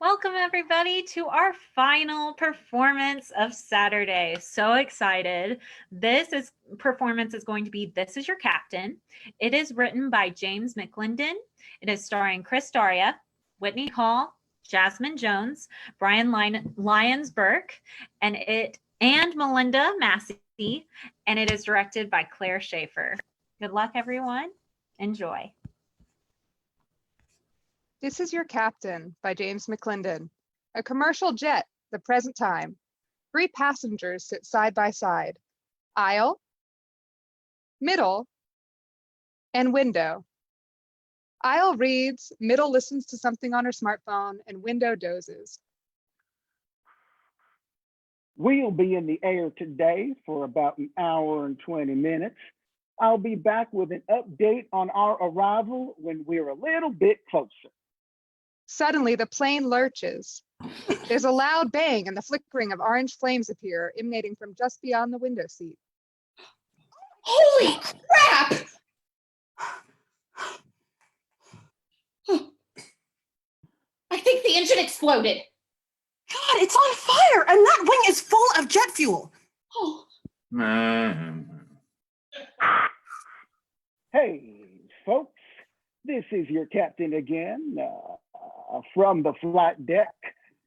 Welcome everybody to our final performance of Saturday. So excited. This performance is going to be This Is Your Captain. It is written by James Mclindon. It is starring Chris Daria, Whitney Hall, Jasmine Jones, Brian Lyons-Burke, and Melinda, Massie, and it is directed by Clare, Shaffer. Good luck, everyone. Enjoy. This Is Your Captain by James Mclindon. A commercial jet, the present time. 3 passengers sit side by side. Aisle, middle, and window. Aisle reads, middle listens to something on her smartphone, and window dozes. We'll be in the air today for about an hour and 20 minutes. I'll be back with an update on our arrival when we're a little bit closer. Suddenly, the plane lurches. There's a loud bang, and the flickering of orange flames appear, emanating from just beyond the window seat. Holy crap! I think the engine exploded. God, it's on fire, and that wing is full of jet fuel. Oh. Hey, folks, this is your captain again from the flight deck.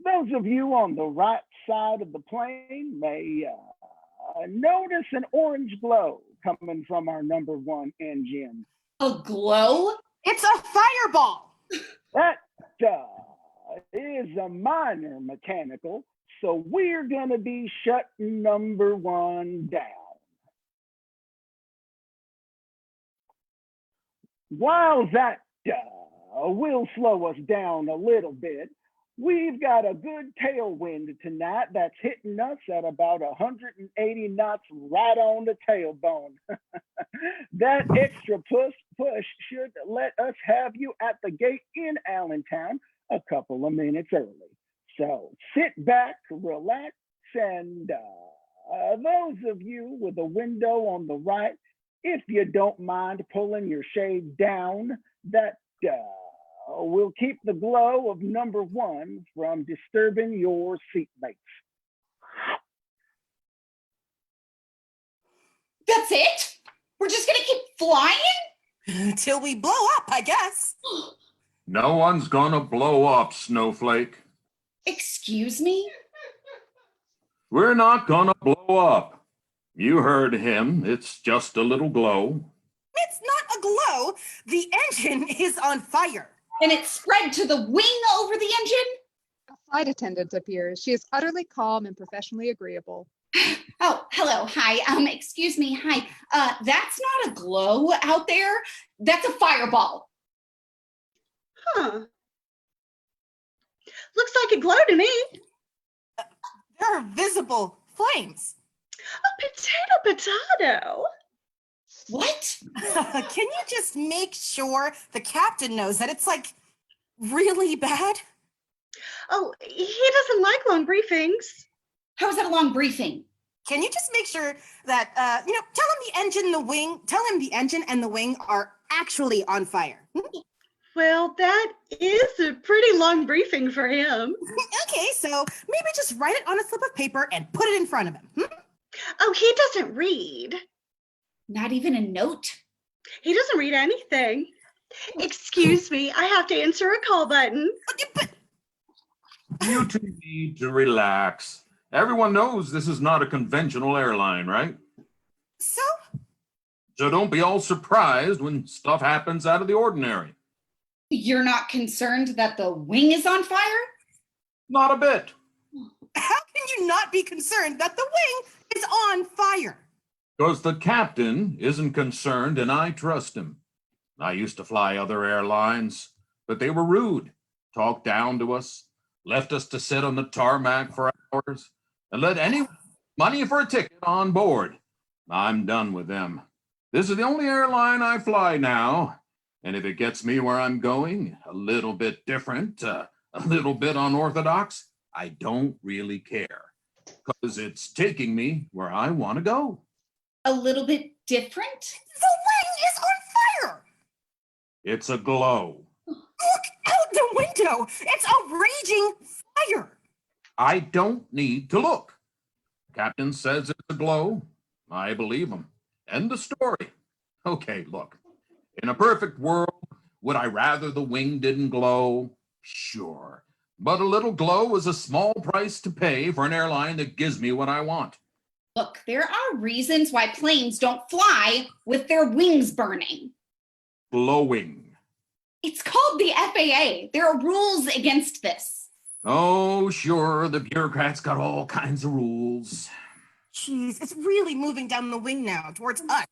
Those of you on the right side of the plane may notice an orange glow coming from our #1 engine. A glow? It's a fireball. That is a minor mechanical, so we're gonna be shutting #1 down. While that will slow us down a little bit, we've got a good tailwind tonight that's hitting us at about 180 knots right on the tailbone. That extra push should let us have you at the gate in Allentown a couple of minutes early. So sit back, relax, and those of you with a window on the right, if you don't mind pulling your shade down, that will keep the glow of #1 from disturbing your seatmates. That's it? We're just gonna keep flying? Until we blow up, I guess. No one's gonna blow up, Snowflake. Excuse me? We're not gonna blow up. You heard him. It's just a little glow. It's not a glow. The engine is on fire. And it spread to the wing over the engine? A flight attendant appears. She is utterly calm and professionally agreeable. Oh, hello, hi, excuse me, hi. That's not a glow out there. That's a fireball. Huh. Looks like a glow to me. There are visible flames. A potato. What? Can you just make sure the captain knows that it's like really bad? Oh, he doesn't like long briefings. How is that a long briefing? Can you just make sure that, tell him the engine and the wing are actually on fire? Well, that is a pretty long briefing for him. Okay, so maybe just write it on a slip of paper and put it in front of him. Oh, he doesn't read. Not even a note? He doesn't read anything. Excuse me, I have to answer a call button. You two need to relax. Everyone knows this is not a conventional airline, right? So don't be all surprised when stuff happens out of the ordinary. You're not concerned that the wing is on fire? Not a bit. how can you not be concerned that the wing is on fire? Because the captain isn't concerned and I trust him. I used to fly other airlines, but they were rude, talked down to us, left us to sit on the tarmac for hours, and let any money for a ticket on board. I'm done with them. This is the only airline I fly now, and if it gets me where I'm going, a little bit different, a little bit unorthodox, I don't really care, because it's taking me where I want to go. A little bit different? The wing is on fire! It's a glow. Look out the no. It's a raging fire. I don't need to look. Captain says it's a glow. I believe him. End of story. Okay, look. In a perfect world, would I rather the wing didn't glow? Sure. But a little glow is a small price to pay for an airline that gives me what I want. Look, there are reasons why planes don't fly with their wings burning. Glowing. It's called the FAA. There are rules against this. Oh, sure, the bureaucrats got all kinds of rules. Jeez, it's really moving down the wing now towards us.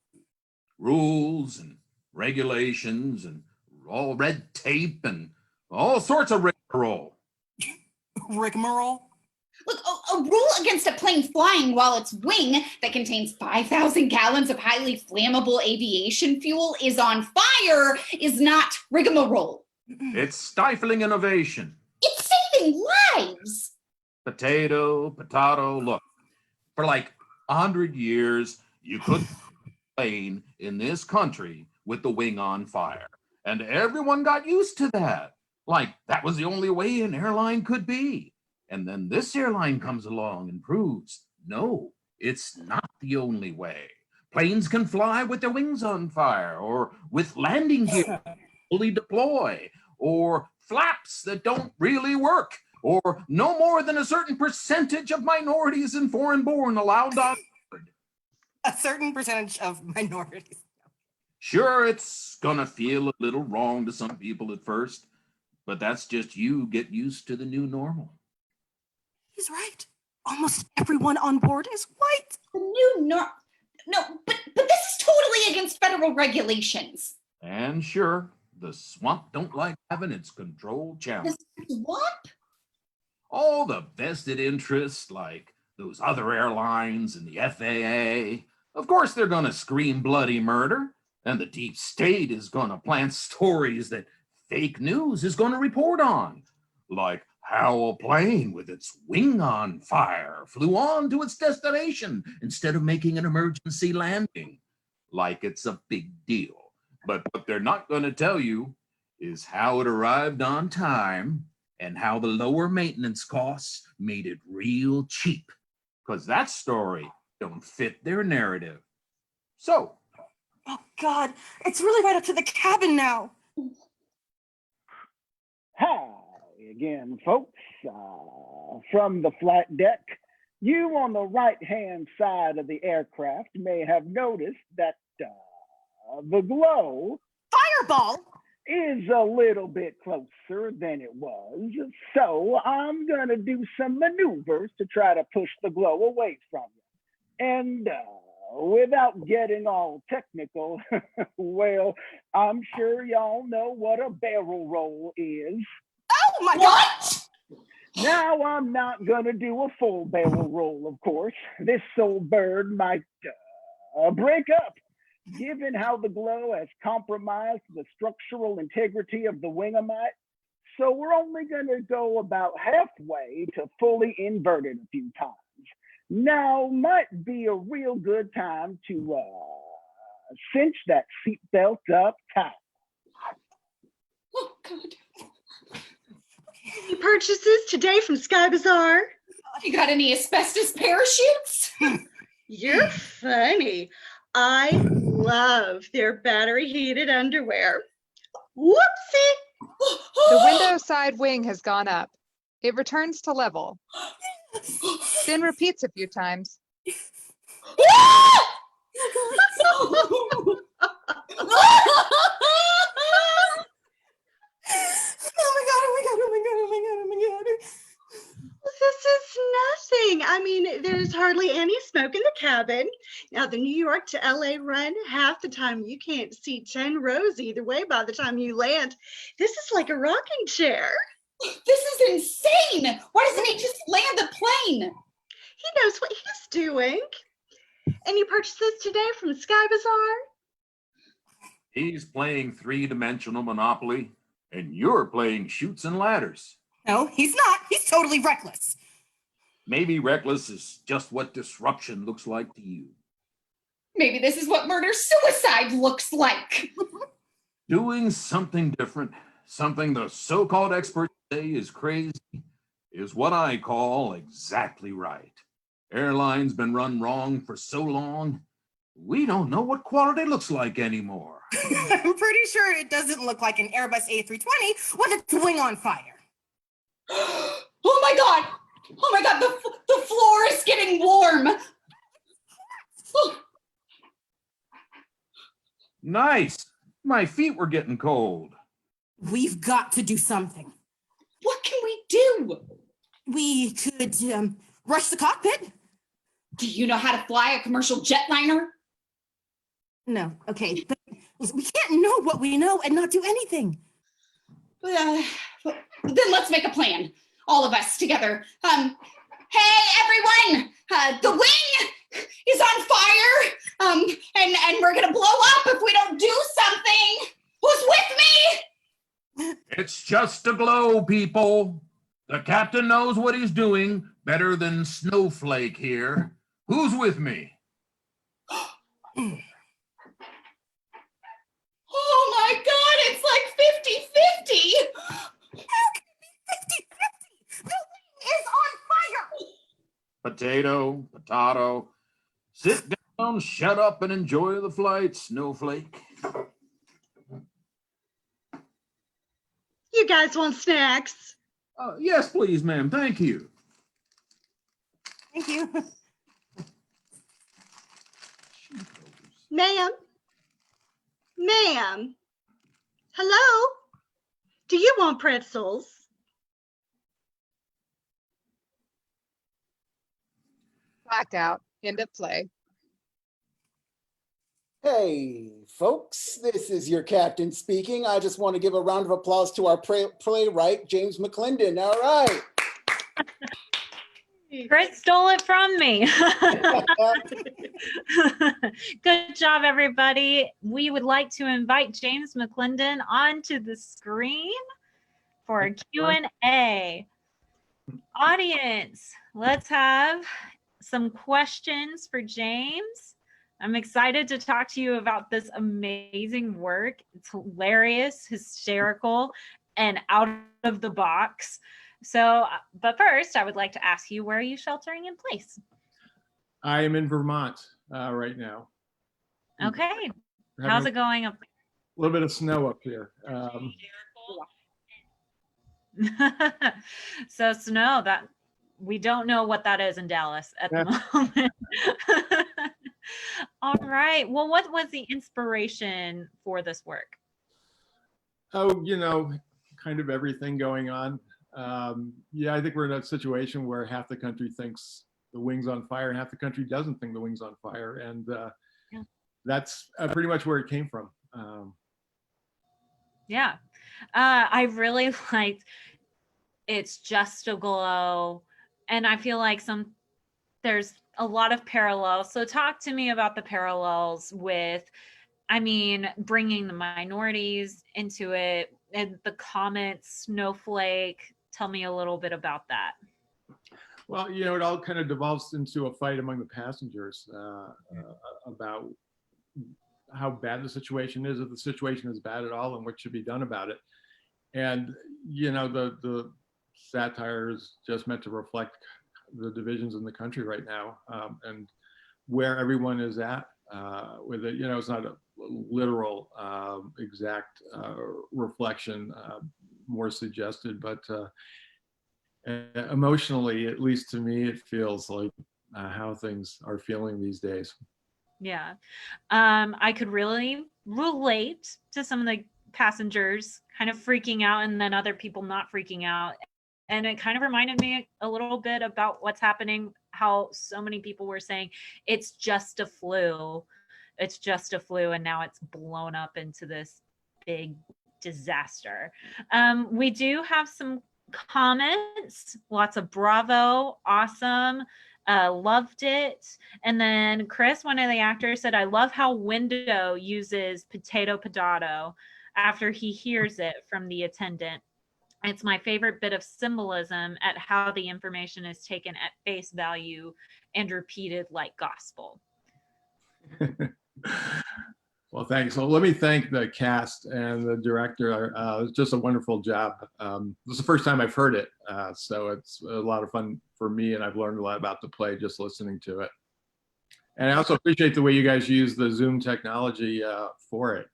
Rules and regulations and all red tape and all sorts of rigmarole. Rigmarole? Look, a rule against a plane flying while its wing that contains 5,000 gallons of highly flammable aviation fuel is on fire is not rigmarole. It's stifling innovation. It's saving lives. Potato, look, for like 100 years, you couldn't plane in this country with the wing on fire. And everyone got used to that. Like that was the only way an airline could be. And then this airline comes along and proves, no, it's not the only way. Planes can fly with their wings on fire, or with landing gear fully deploy, or flaps that don't really work, or no more than a certain percentage of minorities and foreign-born allowed on board. A certain percentage of minorities. Sure, it's gonna feel a little wrong to some people at first, but that's just you get used to the new normal. He's right. Almost everyone on board is white. The new no, but this is totally against federal regulations. And sure, the swamp don't like having its control challenged. The swamp? All the vested interests, like those other airlines and the FAA, of course they're gonna scream bloody murder, and the deep state is gonna plant stories that fake news is gonna report on, like how a plane with its wing on fire flew on to its destination instead of making an emergency landing, like it's a big deal. But what they're not going to tell you is how it arrived on time and how the lower maintenance costs made it real cheap, because that story don't fit their narrative. So, Oh, God. It's really right up to the cabin now. Hi again, folks. From the flight deck, you on the right-hand side of the aircraft may have noticed that the glow Fireball? is a little bit closer than it was. So I'm going to do some maneuvers to try to push the glow away from you. And without getting all technical, well, I'm sure y'all know what a barrel roll is. Oh, my God. What? Now, I'm not going to do a full barrel roll, of course. This old bird might break up, given how the glow has compromised the structural integrity of the wingamite. So we're only going to go about halfway to fully invert it a few times. Now might be a real good time to cinch that seatbelt up tight. Oh, God. Any purchases today from Sky Bazaar? You got any asbestos parachutes? You're funny. I love their battery heated underwear. Whoopsie! The window side wing has gone up. It returns to level. Then repeats a few times. This is nothing. I mean, there's hardly any smoke in the cabin. Now, the New York to LA run, half the time you can't see 10 rows either way by the time you land. This is like a rocking chair. This is insane. Why doesn't he just land the plane? He knows what he's doing. Any purchases today from Sky Bazaar? he's playing three-dimensional Monopoly, and you're playing Chutes and Ladders. No, he's not. He's totally reckless. Maybe reckless is just what disruption looks like to you. Maybe this is what murder-suicide looks like. Doing something different, something the so-called experts say is crazy is what I call exactly right. Airlines been run wrong for so long, we don't know what quality looks like anymore. I'm pretty sure it doesn't look like an Airbus A320 with its wing on fire. Oh my God! Oh my God, the floor is getting warm. Oh, Nice. My feet were getting cold. We've got to do something. what can we do? We could rush the cockpit. Do you know how to fly a commercial jetliner? No, okay. But we can't know what we know and not do anything. Then let's make a plan. All of us together. Hey, everyone! The wing is on fire, and we're gonna blow up if we don't do something. Who's with me? It's just a glow, people. The captain knows what he's doing better than Snowflake here. Who's with me? Oh my God, it's like 50-50. How can it be 50-50? The wing is on fire. Potato, potato. Sit down, shut up, and enjoy the flight, Snowflake. You guys want snacks? Yes, please, ma'am. Thank you. Thank you. Ma'am? Ma'am? Hello? Do you want pretzels? Blacked out. End of play. Hey, folks, this is your captain speaking. I just want to give a round of applause to our playwright, James Mclindon. All right. Chris stole it from me. Good job, everybody. We would like to invite James Mclindon onto the screen for a Q&A. Audience, let's have some questions for James. I'm excited to talk to you about this amazing work. It's hilarious, hysterical, and out of the box. So, but first, I would like to ask you, where are you sheltering in place? I am in Vermont right now. Okay. Having How's it going up? A little bit of snow up here. So snow, that we don't know what that is in Dallas at the moment. All right. Well, what was the inspiration for this work? Oh, you know, kind of everything going on. Yeah, I think we're in a situation where half the country thinks the wing's on fire and half the country doesn't think the wing's on fire. And that's pretty much where it came from. Yeah. I really liked It's Just a Glow. And I feel like there's a lot of parallels. So talk to me about the parallels with, I mean, bringing the minorities into it and the comet snowflake. Tell me a little bit about that. Well, you know, it all kind of devolves into a fight among the passengers about how bad the situation is, if the situation is bad at all, and what should be done about it. And, you know, the satire is just meant to reflect the divisions in the country right now, and where everyone is at with it. You know, it's not a literal exact reflection, more suggested, but emotionally, at least to me, it feels like how things are feeling these days. Yeah. I could really relate to some of the passengers kind of freaking out and then other people not freaking out. And it kind of reminded me a little bit about what's happening, how so many people were saying, it's just a flu. It's just a flu. And now it's blown up into this big disaster. We do have some comments, lots of bravo, awesome, loved it. And then Chris, one of the actors, said, I love how Window uses potato after he hears it from the attendant. It's my favorite bit of symbolism at how the information is taken at face value and repeated like gospel. Well, thanks. So let me thank the cast and the director. It was just a wonderful job. This is the first time I've heard it, so it's a lot of fun for me, and I've learned a lot about the play just listening to it. And I also appreciate the way you guys use the Zoom technology for it.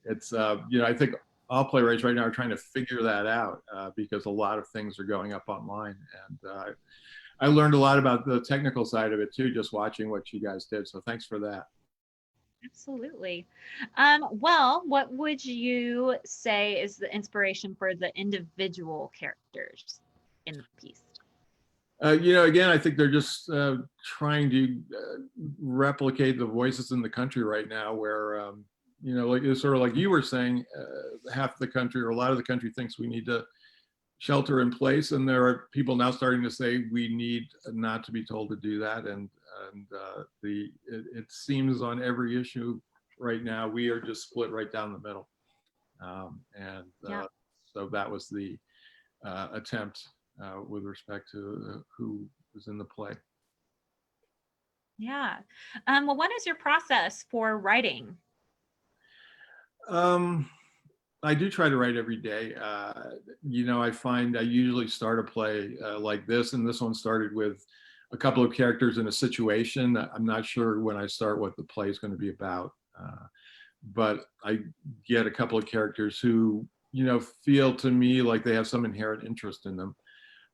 It's, I think all playwrights right now are trying to figure that out because a lot of things are going up online. And I learned a lot about the technical side of it too, just watching what you guys did. So thanks for that. Absolutely. Well, what would you say is the inspiration for the individual characters in the piece? Again, I think they're just trying to replicate the voices in the country right now where, like it's sort of like you were saying, half the country or a lot of the country thinks we need to shelter in place. And there are people now starting to say we need not to be told to do that. And it seems on every issue right now, we are just split right down the middle. So that was the attempt with respect to who was in the play. Yeah. Well, what is your process for writing? I do try to write every day. I find I usually start a play like this, and this one started with a couple of characters in a situation. I'm not sure when I start what the play is going to be about, but I get a couple of characters who, feel to me like they have some inherent interest in them.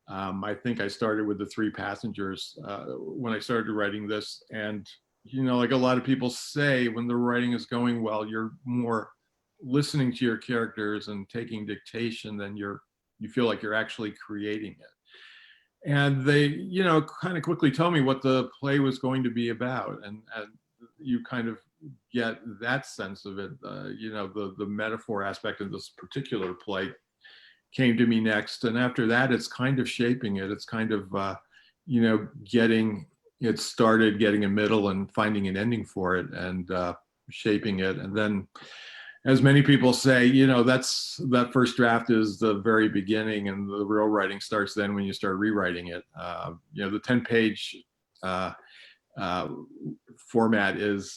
I think I started with the three passengers when I started writing this, and like a lot of people say, when the writing is going well, you're more listening to your characters and taking dictation than you feel like you're actually creating it. And they, kind of quickly told me what the play was going to be about. And you kind of get that sense of it. The metaphor aspect of this particular play came to me next. And after that, it's kind of shaping it. It's kind of, getting it started, getting a middle and finding an ending for it and shaping it. And then, as many people say, that first draft is the very beginning, and the real writing starts then when you start rewriting it. The 10-page format is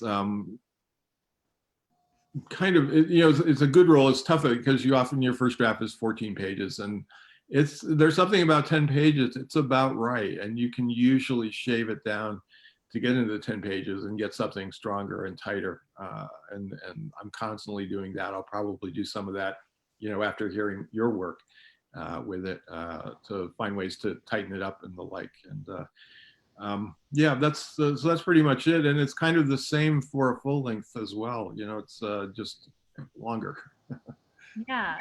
kind of, it's a good rule. It's tough because your first draft is 14 pages, and there's something about 10 pages. It's about right, and you can usually shave it down to get into the 10 pages and get something stronger and tighter. And I'm constantly doing that. I'll probably do some of that, after hearing your work with it to find ways to tighten it up and the like. And so that's pretty much it. And it's kind of the same for a full length as well. It's just longer. Yeah.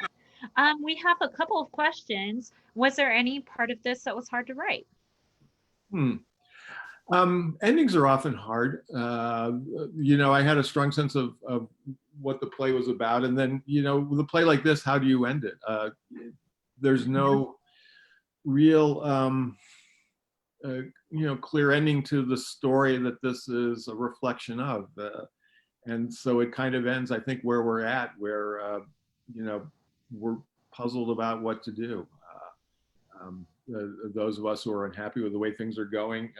We have a couple of questions. Was there any part of this that was hard to write? Endings are often hard. I had a strong sense of what the play was about. And then, with a play like this, how do you end it? There's no real, clear ending to the story that this is a reflection of. And so it kind of ends, I think, where we're at, where, we're puzzled about what to do. Those of us who are unhappy with the way things are going,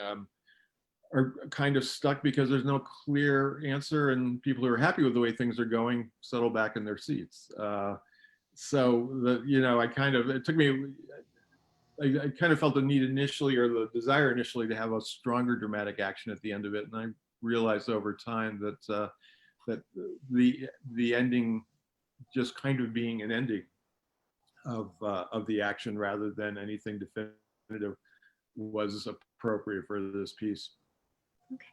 are kind of stuck because there's no clear answer, and people who are happy with the way things are going settle back in their seats. I kind of felt the need initially, or the desire initially, to have a stronger dramatic action at the end of it. And I realized over time that the ending just kind of being an ending of the action rather than anything definitive was appropriate for this piece.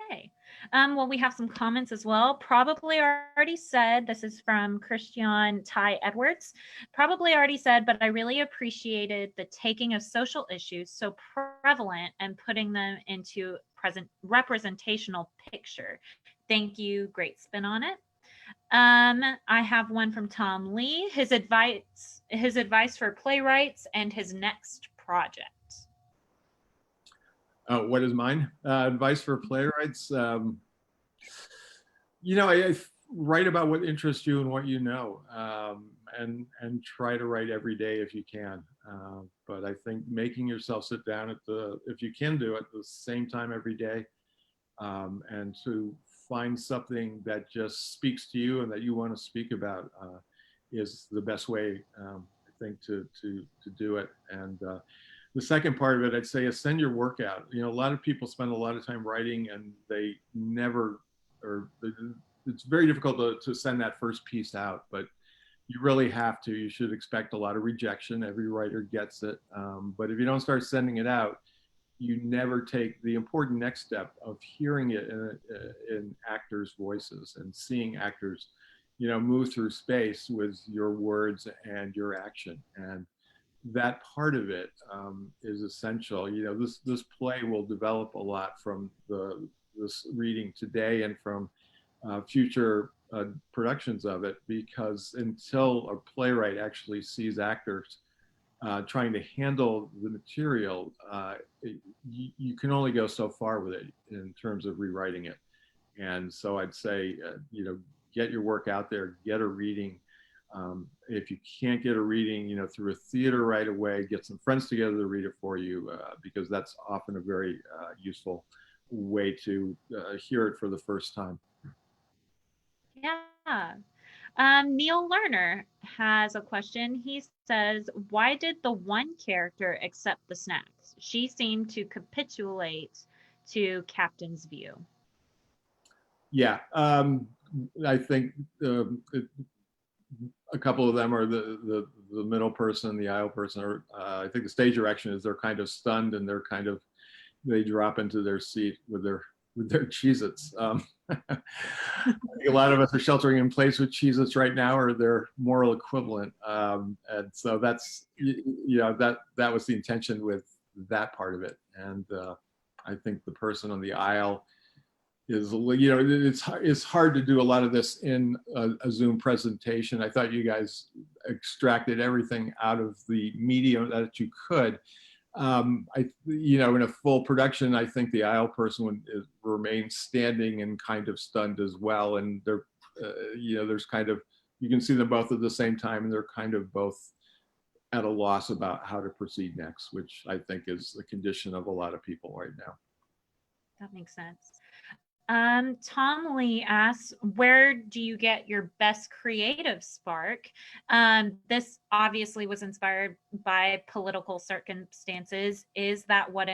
Okay. Well, we have some comments as well. Probably already said, this is from Christian Ty Edwards. Probably already said, but I really appreciated the taking of social issues so prevalent and putting them into representational picture. Thank you. Great spin on it. I have one from Tom Lee. His advice for playwrights and his next project. What is mine? Advice for playwrights? I write about what interests you and what you know, and try to write every day if you can. But I think making yourself sit down if you can do it, the same time every day, and to find something that just speaks to you and that you want to speak about is the best way, I think, to do it. And the second part of it, I'd say, is send your work out. You know, a lot of people spend a lot of time writing and they never, or it's very difficult to send that first piece out, but you really have to. You should expect a lot of rejection. Every writer gets it. But if you don't start sending it out, you never take the important next step of hearing it in actors' voices and seeing actors, you know, move through space with your words and your action. And that part of it is essential. You know, this play will develop a lot from this reading today and from future productions of it, because until a playwright actually sees actors trying to handle the material, you can only go so far with it in terms of rewriting it. And so I'd say, you know, get your work out there, get a reading. If you can't get a reading, you know, through a theater right away, get some friends together to read it for you, because that's often a very useful way to hear it for the first time. Yeah. Neil Lerner has a question. He says, why did the one character accept the snacks? She seemed to capitulate to Captain's view. Yeah, I think a couple of them are the middle person, the aisle person, or I think the stage direction is they're kind of stunned and they drop into their seat with their Cheez-Its. A lot of us are sheltering in place with Cheez-Its right now, or their moral equivalent. And so that's, you know, that was the intention with that part of it. And I think the person on the aisle is, you know, it's hard to do a lot of this in a Zoom presentation. I thought you guys extracted everything out of the medium that you could. You know, in a full production, I think the aisle person would remain standing and kind of stunned as well. And they're, you know, there's kind of, you can see them both at the same time, and they're kind of both at a loss about how to proceed next, which I think is the condition of a lot of people right now. That makes sense. Tom Lee asks, where do you get your best creative spark? This obviously was inspired by political circumstances. Is that what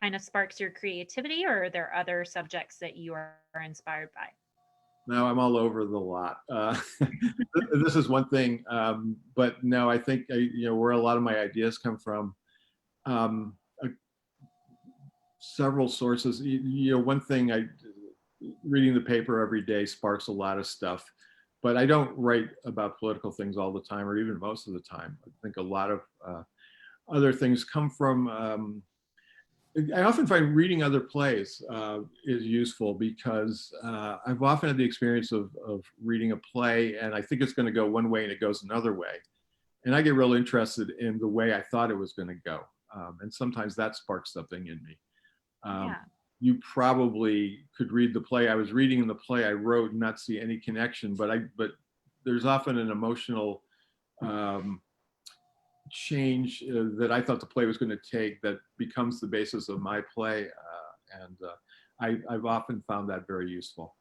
kind of sparks your creativity, or are there other subjects that you are inspired by? No, I'm all over the lot. This is one thing, but no, I think, you know, where a lot of my ideas come from, several sources. You know, one thing, reading the paper every day sparks a lot of stuff, but I don't write about political things all the time, or even most of the time. I think a lot of other things come from, I often find reading other plays is useful, because I've often had the experience of reading a play and I think it's going to go one way and it goes another way. And I get real interested in the way I thought it was going to go. And sometimes that sparks something in me. Yeah. You probably could read the play I was reading, and the play I wrote, and not see any connection, but there's often an emotional change that I thought the play was going to take that becomes the basis of my play. And I've often found that very useful.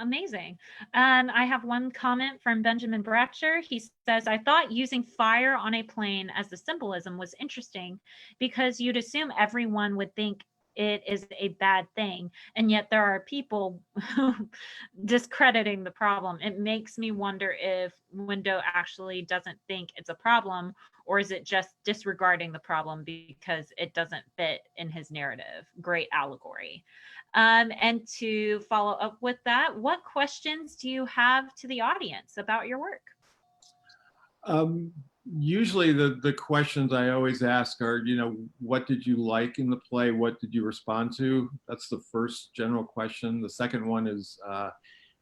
Amazing. And I have one comment from Benjamin Bratcher. He says, I thought using fire on a plane as the symbolism was interesting, because you'd assume everyone would think it is a bad thing, and yet there are people discrediting the problem. It makes me wonder if Window actually doesn't think it's a problem, or is it just disregarding the problem because it doesn't fit in his narrative? Great allegory. And to follow up with that, what questions do you have to the audience about your work? Usually the questions I always ask are, you know, what did you like in the play? What did you respond to? That's the first general question. The second one is,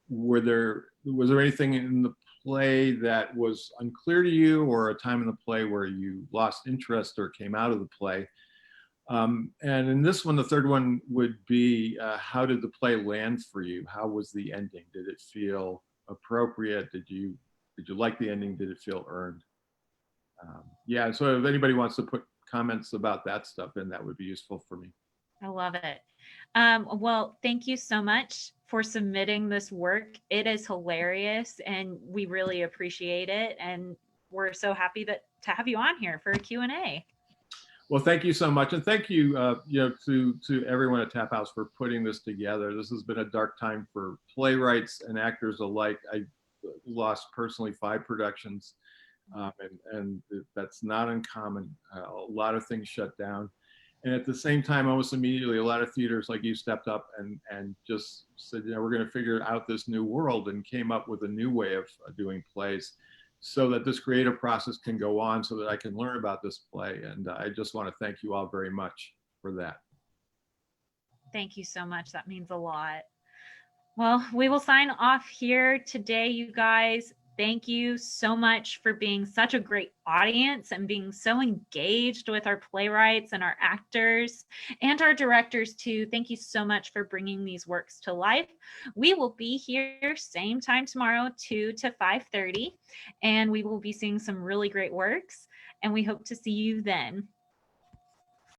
was there anything in the play that was unclear to you, or a time in the play where you lost interest or came out of the play? And in this one, the third one would be, how did the play land for you? How was the ending? Did it feel appropriate? Did you like the ending? Did it feel earned? Yeah, so if anybody wants to put comments about that stuff in, that would be useful for me. I love it. Well, thank you so much for submitting this work. It is hilarious and we really appreciate it. And we're so happy to have you on here for a Q&A. Well, thank you so much, and thank you, to everyone at Tap House for putting this together. This has been a dark time for playwrights and actors alike. I lost personally 5 productions, and that's not uncommon. A lot of things shut down, and at the same time, almost immediately, a lot of theaters like you stepped up and just said, we're going to figure out this new world, and came up with a new way of doing plays, so that this creative process can go on, so that I can learn about this play. And I just want to thank you all very much for that. Thank you so much. That means a lot. Well, we will sign off here today, you guys. Thank you so much for being such a great audience and being so engaged with our playwrights and our actors and our directors too. Thank you so much for bringing these works to life. We will be here same time tomorrow, 2 to 5:30, and we will be seeing some really great works, and we hope to see you then.